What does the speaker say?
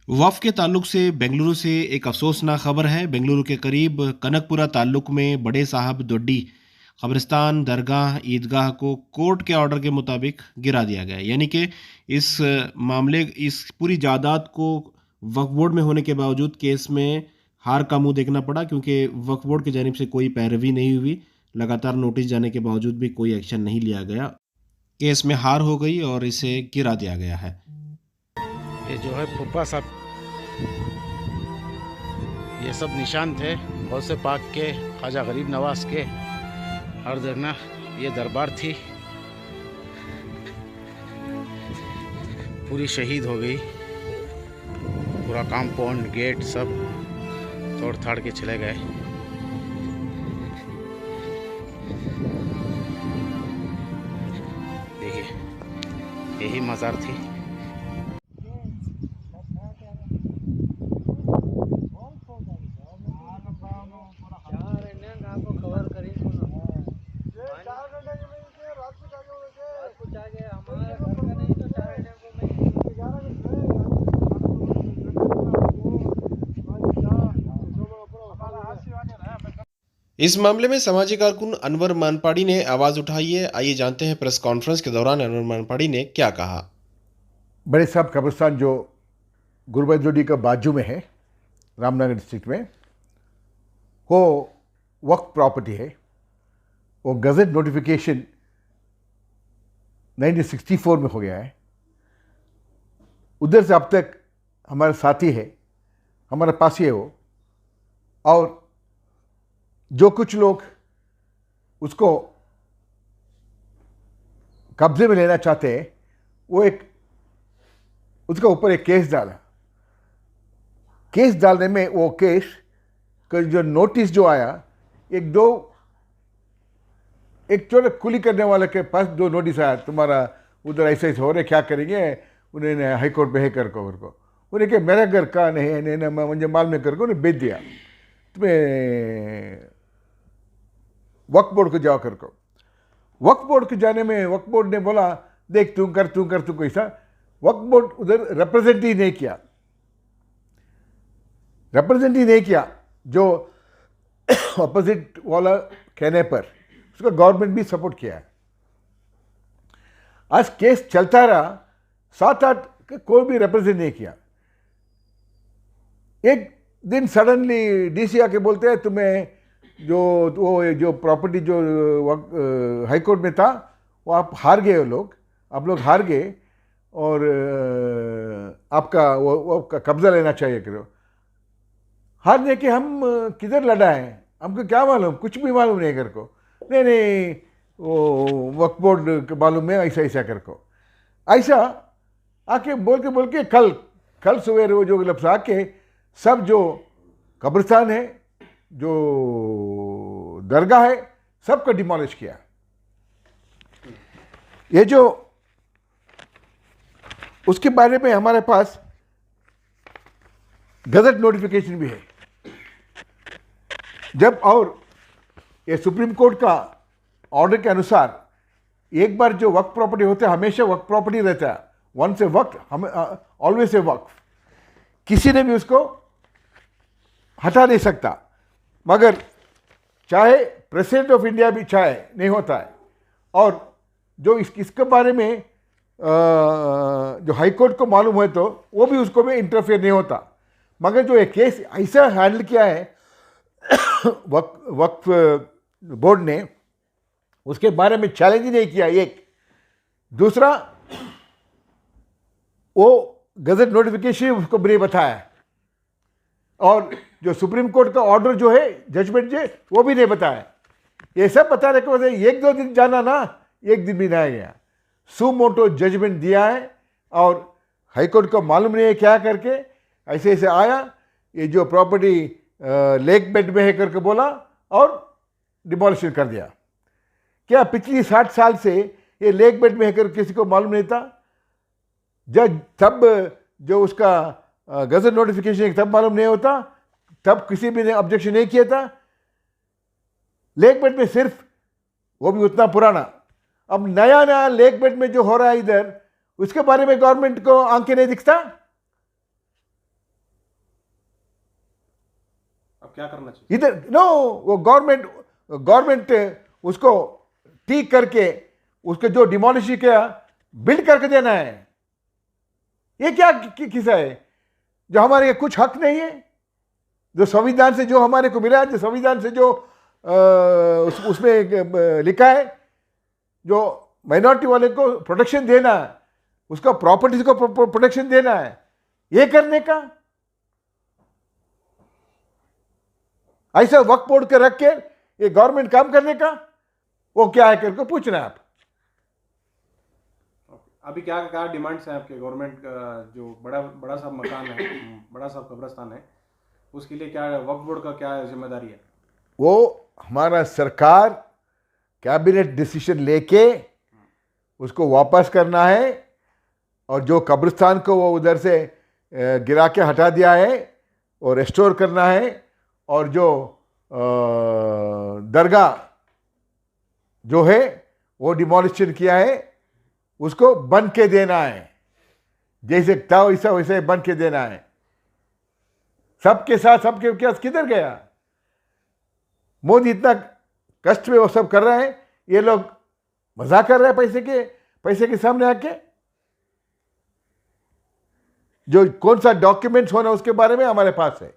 वफ़ के ताल्लुक से बेंगलुरु से एक अफ़सोसनाक ख़बर है। बेंगलुरु के करीब कनकपुरा ताल्लुक में बड़े साहब दोड्डी कब्रिस्तान, दरगाह, ईदगाह को कोर्ट के ऑर्डर के मुताबिक गिरा दिया गया है। यानी कि इस मामले इस पूरी जायदाद को वक्फ बोर्ड में होने के बावजूद केस में हार का मुँह देखना पड़ा, क्योंकि वक्फ बोर्ड की जानिब से कोई पैरवी नहीं हुई। लगातार नोटिस जाने के बावजूद भी कोई एक्शन नहीं लिया गया। केस में हार हो गई और इसे गिरा दिया गया है। ये जो है फूफा साहब, ये सब निशान थे गौसे पाक के, ख्वाजा गरीब नवाज के। हर जगह ये दरबार थी, पूरी शहीद हो गई। पूरा कंपाउंड गेट सब तोड़ थाड़ के चले गए। देखिए, यही मज़ार थी। इस मामले में समाजी कारकुन अनवर मानपाड़ी ने आवाज उठाई है। आइए जानते हैं प्रेस कॉन्फ्रेंस के दौरान अनवर मानपाड़ी ने क्या कहा। बड़े साहब कब्रिस्तान जो गुरबजोड़ी का बाजू में है, रामनगर डिस्ट्रिक्ट में, वो वक्फ प्रॉपर्टी है। वो गज़ट नोटिफिकेशन 1964 में हो गया है। उधर से अब तक हमारा साथी है, हमारे पास ही है वो। और जो कुछ लोग उसको कब्जे में लेना चाहते हैं, वो उसके ऊपर एक केस डाला। केस डालने में वो केस का जो नोटिस जो आया, एक छोटे कुली करने वाले के पास 2 नोटिस आया, तुम्हारा उधर ऐसे हो रहे, क्या करेंगे। उन्होंने हाई कोर्ट में है कर को उन्हें क्या मेरा घर का नहीं मुझे माल में करके उन्हें बेच दिया। तुम्हें वक्फ बोर्ड को जाओ करको। वक्फ बोर्ड के जाने में वक्फ बोर्ड ने बोला, देख तू कर तू कैसा। वक्फ बोर्ड उधर रिप्रेजेंट ही नहीं किया। जो अपोजिट वाला कहने पर उसका गवर्नमेंट भी सपोर्ट किया है। आज केस चलता रहा, 7-8 कोई भी रिप्रेजेंट नहीं किया। एक दिन सडनली डीसी आके बोलते हैं, तुम्हें जो प्रॉपर्टी जो हाई कोर्ट में था वो आप हार गए, आप लोग हार गए और आपका वो कब्जा लेना चाहिए करो। हारने के हम किधर लड़ा है, हमको क्या मालूम, कुछ भी मालूम नहीं कर को। नहीं वो वक्फ बोर्ड मालूम है, ऐसा कर को। ऐसा आके बोल के कल सवेरे वो जो लफ्ज़ आके सब जो कब्रिस्तान है, जो दरगाह है, सबको डिमोलिश किया। ये जो उसके बारे में हमारे पास गजट नोटिफिकेशन भी है। जब और ये सुप्रीम कोर्ट का ऑर्डर के अनुसार एक बार जो वक्फ प्रॉपर्टी होता है, हमेशा वक्फ प्रॉपर्टी रहता है। Once a waqf, always a waqf. किसी ने भी उसको हटा नहीं सकता। मगर चाहे प्रेसिडेंट ऑफ इंडिया भी चाहे नहीं होता है। और जो इसके बारे में जो हाई कोर्ट को मालूम है तो वो भी उसको भी इंटरफेयर नहीं होता। मगर जो एक केस ऐसा हैंडल किया है वक्फ बोर्ड ने, उसके बारे में चैलेंज ही नहीं किया। एक दूसरा, वो गजट नोटिफिकेशन उसको नहीं बताया। और जो सुप्रीम कोर्ट का ऑर्डर जो है, जजमेंट जो है, वो भी नहीं बताया। ये सब बताने के वजह से 1-2 दिन जाना ना, एक दिन भी नहीं गया। सुमोटो जजमेंट दिया है और हाई कोर्ट को मालूम नहीं है क्या करके ऐसे आया। ये जो प्रॉपर्टी लेक बेड में है करके बोला और डिमोलिशन कर दिया। क्या पिछली 60 साल से ये लेक बेड में है कर किसी को मालूम नहीं था? जब तब जो उसका गजट नोटिफिकेशन तब मालूम नहीं होता, तब किसी भी ने ऑब्जेक्शन नहीं किया था। लेक बेड में सिर्फ, वो भी उतना पुराना। अब नया लेक बेड में जो हो रहा है इधर, उसके बारे में गवर्नमेंट को आंखें नहीं दिखता। क्या करना चाहिए? इधर नो, वो गवर्नमेंट उसको ठीक करके उसको जो डिमोलिश किया बिल्ड करके देना है। ये क्या किस्सा है? जो हमारे कुछ हक नहीं है, जो संविधान से जो हमारे को मिला है, जो संविधान से जो उसमें लिखा है, जो माइनॉरिटी वाले को प्रोटेक्शन देना है, उसका प्रॉपर्टीज को प्रोटेक्शन देना है, ये करने का ऐसा वक्त बोर्ड के रख के ये गवर्नमेंट काम करने का, वो क्या है करके पूछना है आप। अभी क्या क्या डिमांड्स हैं आपके गवर्नमेंट का? जो बड़ा सा मकान है, बड़ा सा कब्रिस्तान है, उसके लिए क्या वक्फ बोर्ड का क्या जिम्मेदारी है? वो हमारा सरकार कैबिनेट डिसीजन लेके उसको वापस करना है, और जो कब्रिस्तान को वो उधर से गिरा के हटा दिया है वो रेस्टोर करना है, और जो दरगाह जो है वो डिमोलिशन किया है उसको बंद के देना है, जैसे था वैसा वैसे बंद के देना है। सबके साथ सबके पास किधर गया? मोदी इतना कष्ट में वो सब कर रहे हैं, ये लोग मजाक कर रहे हैं पैसे के सामने आके। जो कौन सा डॉक्यूमेंट्स होना उसके बारे में हमारे पास है।